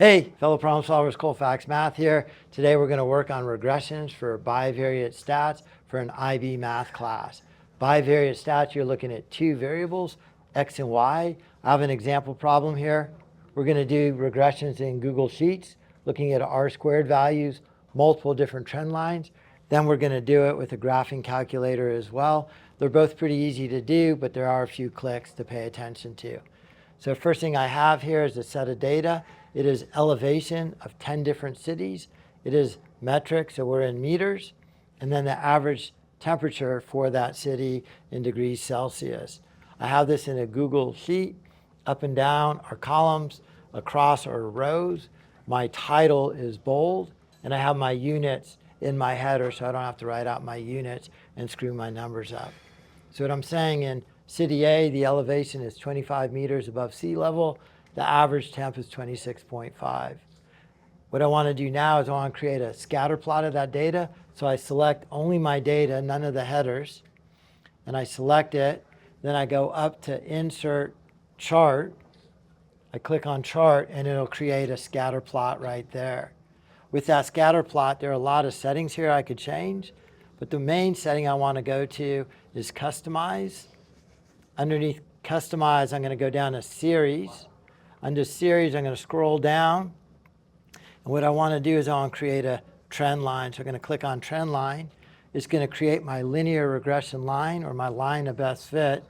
Hey, fellow problem solvers, Colfax Math here. Today we're going to work on regressions for bivariate stats for an IB math class. Bivariate stats, you're looking at two variables, x and y. I have an example problem here. We're going to do regressions in Google Sheets, looking at R-squared values, multiple different trend lines. Then we're going to do it with a graphing calculator as well. They're both pretty easy to do, but there are a few clicks to pay attention to. So first thing I have here is a set of data. It is elevation of 10 different cities. It is metric, so we're in meters. And then the average temperature for that city in degrees Celsius. I have this in a Google Sheet. Up and down are columns, across are rows. My title is bold, and I have my units in my header, so I don't have to write out my units and screw my numbers up. So what I'm saying, in City A, the elevation is 25 meters above sea level. The average temp is 26.5. What I want to do now is I want to create a scatter plot of that data. So I select only my data, none of the headers. And I select it. Then I go up to Insert Chart. I click on Chart, and it'll create a scatter plot right there. With that scatter plot, there are a lot of settings here I could change. But the main setting I want to go to is Customize. Underneath Customize, I'm going to go down to Series. Under Series, I'm going to scroll down. And what I want to do is I want to create a trend line. So I'm going to click on Trend Line. It's going to create my linear regression line, or my line of best fit.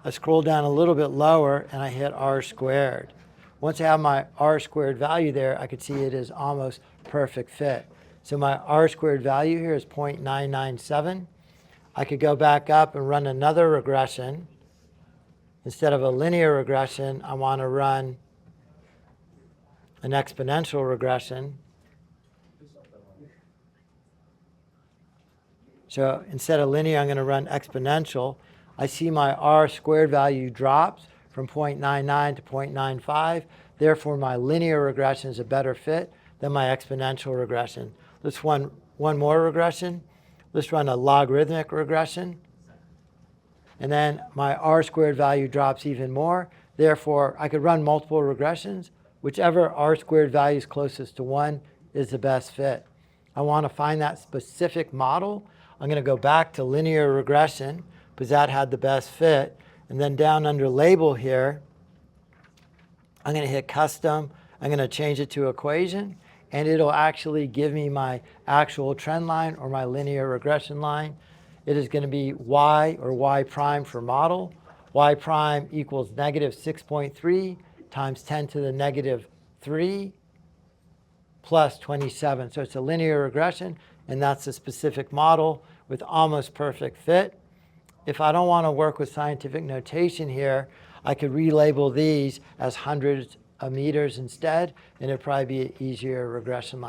I scroll down a little bit lower, and I hit R squared. Once I have my R squared value there, I can see it is almost perfect fit. So my R squared value here is 0.997. I could go back up and run another regression. Instead of a linear regression, I want to run an exponential regression. So instead of linear, I'm going to run exponential. I see my R squared value drops from 0.99 to 0.95. Therefore, my linear regression is a better fit than my exponential regression. Let's run one more regression. Let's run a logarithmic regression. And then my R squared value drops even more. Therefore, I could run multiple regressions. Whichever R squared value is closest to 1 is the best fit. I want to find that specific model. I'm going to go back to linear regression because that had the best fit. And then down under label here, I'm going to hit custom. I'm going to change it to equation. And it'll actually give me my actual trend line, or my linear regression line. It is going to be y, or y prime for model. Y prime equals negative 6.3 times 10 to the negative 3 plus 27. So it's a linear regression, and that's a specific model with almost perfect fit. If I don't want to work with scientific notation here, I could relabel these as hundreds of meters instead, and it'd probably be an easier regression line.